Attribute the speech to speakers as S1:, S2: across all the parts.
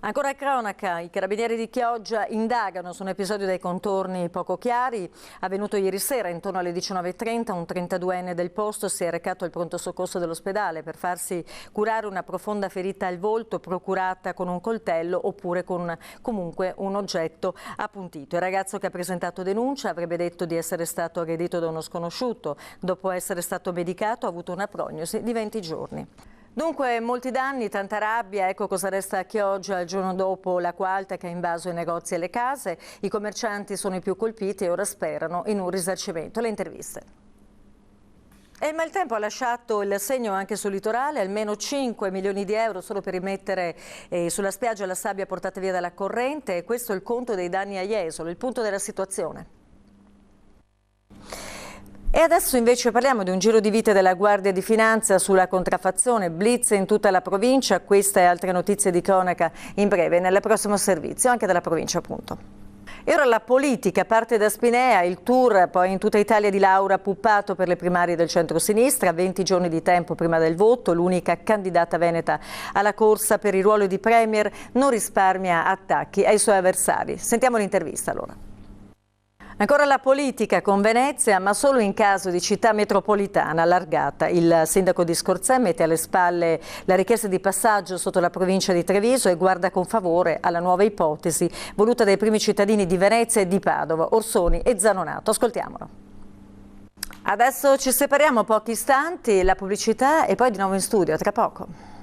S1: Ancora a cronaca, i carabinieri di Chioggia indagano su un episodio dai contorni poco chiari. Avvenuto ieri sera, intorno alle 19:30, un 32enne del posto si è recato al pronto soccorso dell'ospedale per farsi curare una profonda ferita al volto procurata con un coltello oppure con comunque un oggetto appuntito. Il ragazzo che ha presentato denuncia avrebbe detto di essere stato aggredito da uno sconosciuto. Dopo essere stato medicato ha avuto una prognosi di 20 giorni. Dunque, molti danni, tanta rabbia, ecco cosa resta a Chioggia il giorno dopo l'acqua alta che ha invaso i negozi e le case. I commercianti sono i più colpiti e ora sperano in un risarcimento. Le interviste. E il maltempo ha lasciato il segno anche sul litorale, almeno 5 milioni di euro solo per rimettere sulla spiaggia la sabbia portata via dalla corrente. E questo è il conto dei danni a Jesolo, il punto della situazione. E adesso invece parliamo di un giro di vite della Guardia di Finanza sulla contraffazione, blitz in tutta la provincia. Queste e altre notizie di cronaca in breve nel prossimo servizio, anche dalla provincia appunto. E ora la politica parte da Spinea, il tour poi in tutta Italia di Laura Puppato per le primarie del centro-sinistra, 20 giorni di tempo prima del voto, l'unica candidata veneta alla corsa per il ruolo di premier non risparmia attacchi ai suoi avversari. Sentiamo l'intervista allora. Ancora la politica con Venezia, ma solo in caso di città metropolitana allargata. Il sindaco di Scorzè mette alle spalle la richiesta di passaggio sotto la provincia di Treviso e guarda con favore alla nuova ipotesi voluta dai primi cittadini di Venezia e di Padova, Orsoni e Zanonato. Ascoltiamolo. Adesso ci separiamo pochi istanti, la pubblicità e poi di nuovo in studio, tra poco.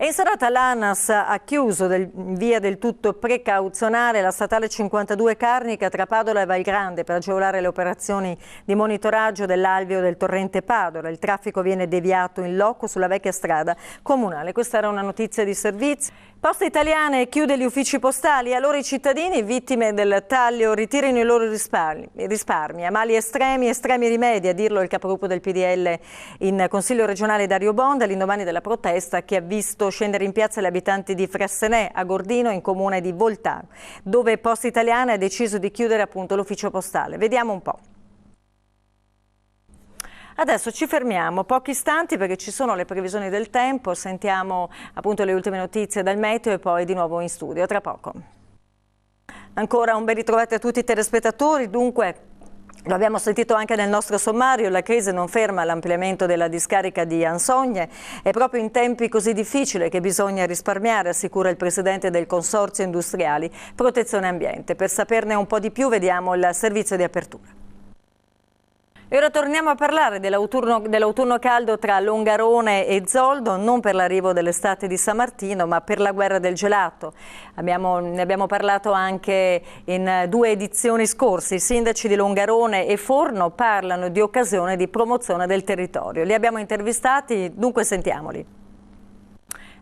S1: E in serata l'ANAS ha chiuso in via del tutto precauzionale la statale 52 Carnica tra Padola e Valgrande per agevolare le operazioni di monitoraggio dell'alveo del torrente Padola. Il traffico viene deviato in loco sulla vecchia strada comunale. Questa era una notizia di servizio. Poste Italiane chiude gli uffici postali, allora i cittadini vittime del taglio ritirino i loro risparmi. A mali estremi rimedi, a dirlo il capogruppo del PDL in Consiglio regionale Dario Bonda, all'indomani della protesta che ha visto scendere in piazza gli abitanti di Frassenè, a Gordino, in comune di Voltano, dove Poste Italiane ha deciso di chiudere appunto l'ufficio postale. Vediamo un po'. Adesso ci fermiamo pochi istanti perché ci sono le previsioni del tempo, sentiamo appunto le ultime notizie dal meteo e poi di nuovo in studio, tra poco. Ancora un ben ritrovati a tutti i telespettatori, dunque lo abbiamo sentito anche nel nostro sommario, la crisi non ferma l'ampliamento della discarica di Ansogne, è proprio in tempi così difficili che bisogna risparmiare, assicura il presidente del Consorzio Industriali Protezione Ambiente. Per saperne un po' di più vediamo il servizio di apertura. E ora torniamo a parlare dell'autunno caldo tra Longarone e Zoldo, non per l'arrivo dell'estate di San Martino, ma per la guerra del gelato. Ne abbiamo parlato anche in 2 edizioni scorse. I sindaci di Longarone e Forno parlano di occasione di promozione del territorio. Li abbiamo intervistati, dunque sentiamoli.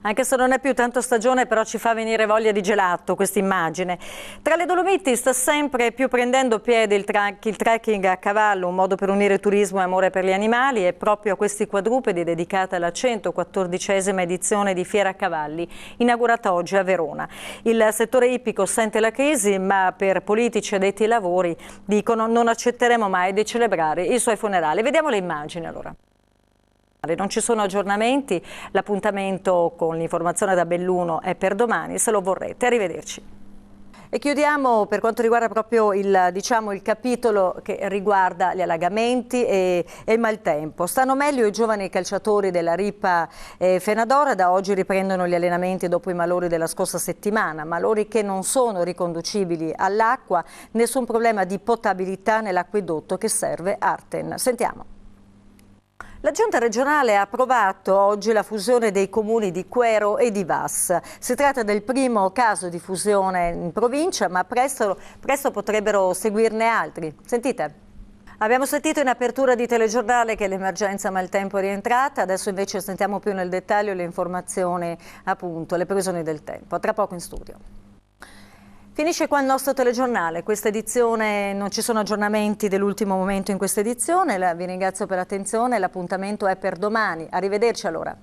S1: Anche se non è più tanto stagione, però ci fa venire voglia di gelato questa immagine. Tra le Dolomiti sta sempre più prendendo piede il trekking a cavallo, un modo per unire turismo e amore per gli animali, e proprio a questi quadrupedi è dedicata la 114esima edizione di Fiera Cavalli, inaugurata oggi a Verona. Il settore ippico sente la crisi, ma per politici addetti ai lavori dicono non accetteremo mai di celebrare i suoi funerali. Vediamo le immagini allora. Non ci sono aggiornamenti, l'appuntamento con l'informazione da Belluno è per domani, se lo vorrete. Arrivederci. E chiudiamo per quanto riguarda proprio il capitolo che riguarda gli allagamenti e il maltempo. Stanno meglio i giovani calciatori della Ripa Fenadora, da oggi riprendono gli allenamenti dopo i malori della scorsa settimana, malori che non sono riconducibili all'acqua, nessun problema di potabilità nell'acquedotto che serve Arten. Sentiamo. La Giunta regionale ha approvato oggi la fusione dei comuni di Quero e di Vas. Si tratta del primo caso di fusione in provincia, ma presto potrebbero seguirne altri. Sentite. Abbiamo sentito in apertura di telegiornale che l'emergenza maltempo è rientrata, adesso invece sentiamo più nel dettaglio le informazioni, appunto, le previsioni del tempo. Tra poco in studio. Finisce qua il nostro telegiornale, questa edizione non ci sono aggiornamenti dell'ultimo momento in questa edizione, vi ringrazio per l'attenzione, l'appuntamento è per domani, arrivederci allora.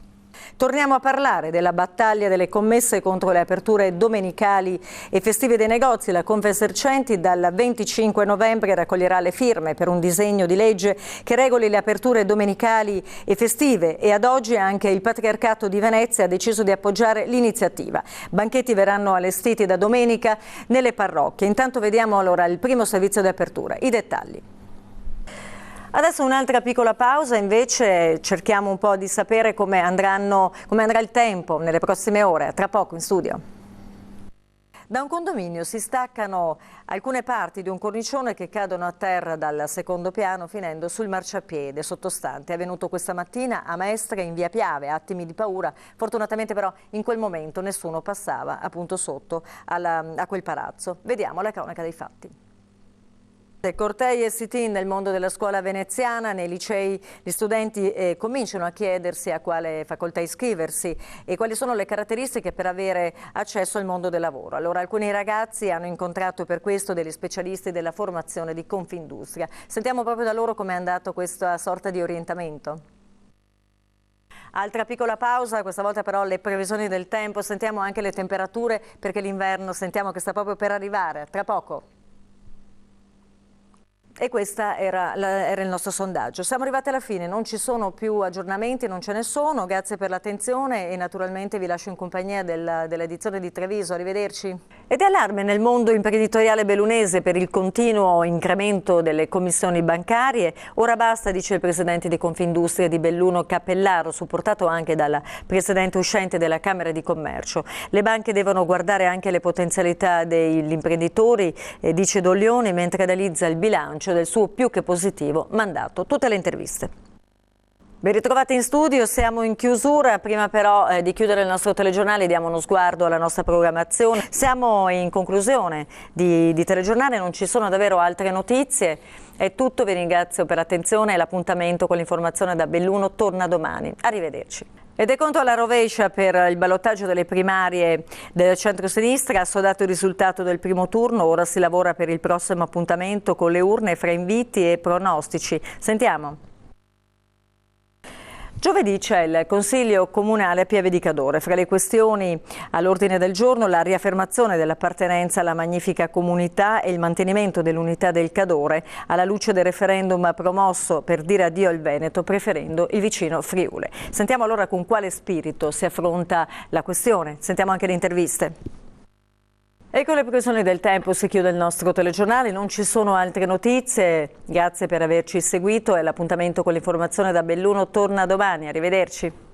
S1: Torniamo a parlare della battaglia delle commesse contro le aperture domenicali e festive dei negozi. La Confesercenti dal 25 novembre raccoglierà le firme per un disegno di legge che regoli le aperture domenicali e festive e ad oggi anche il Patriarcato di Venezia ha deciso di appoggiare l'iniziativa. Banchetti verranno allestiti da domenica nelle parrocchie. Intanto vediamo allora il primo servizio di apertura, i dettagli. Adesso un'altra piccola pausa, invece cerchiamo un po' di sapere come andrà il tempo nelle prossime ore. Tra poco in studio. Da un condominio si staccano alcune parti di un cornicione che cadono a terra dal secondo piano finendo sul marciapiede sottostante. È avvenuto questa mattina a Mestre in via Piave, attimi di paura. Fortunatamente però in quel momento nessuno passava appunto sotto a quel palazzo. Vediamo la cronaca dei fatti. Cortei e sit-in nel mondo della scuola veneziana, nei licei gli studenti cominciano a chiedersi a quale facoltà iscriversi e quali sono le caratteristiche per avere accesso al mondo del lavoro. Allora alcuni ragazzi hanno incontrato per questo degli specialisti della formazione di Confindustria. Sentiamo proprio da loro com'è andato questa sorta di orientamento. Altra piccola pausa, questa volta però le previsioni del tempo, sentiamo anche le temperature perché l'inverno sentiamo che sta proprio per arrivare, tra poco. E questo era il nostro sondaggio. Siamo arrivati alla fine, non ci sono più aggiornamenti, non ce ne sono. Grazie per l'attenzione e naturalmente vi lascio in compagnia dell'edizione di Treviso. Arrivederci. Ed è allarme nel mondo imprenditoriale bellunese per il continuo incremento delle commissioni bancarie. Ora basta, dice il presidente di Confindustria di Belluno Cappellaro, supportato anche dal presidente uscente della Camera di Commercio. Le banche devono guardare anche le potenzialità degli imprenditori, dice Doglioni, mentre analizza il bilancio del suo più che positivo mandato. Tutte le interviste. Ben ritrovati in studio, siamo in chiusura. Prima però di chiudere il nostro telegiornale diamo uno sguardo alla nostra programmazione. Siamo in conclusione di telegiornale, non ci sono davvero altre notizie. È tutto, vi ringrazio per l'attenzione e l'appuntamento con l'informazione da Belluno torna domani. Arrivederci. Ed è contro alla rovescia per il ballottaggio delle primarie del centro-sinistra, assodato il risultato del primo turno, ora si lavora per il prossimo appuntamento con le urne fra inviti e pronostici. Sentiamo. Giovedì c'è il Consiglio Comunale a Pieve di Cadore. Fra le questioni all'ordine del giorno la riaffermazione dell'appartenenza alla magnifica comunità e il mantenimento dell'unità del Cadore alla luce del referendum promosso per dire addio al Veneto preferendo il vicino Friuli. Sentiamo allora con quale spirito si affronta la questione. Sentiamo anche le interviste. E con le previsioni del tempo si chiude il nostro telegiornale, non ci sono altre notizie, grazie per averci seguito e l'appuntamento con l'informazione da Belluno torna domani, arrivederci.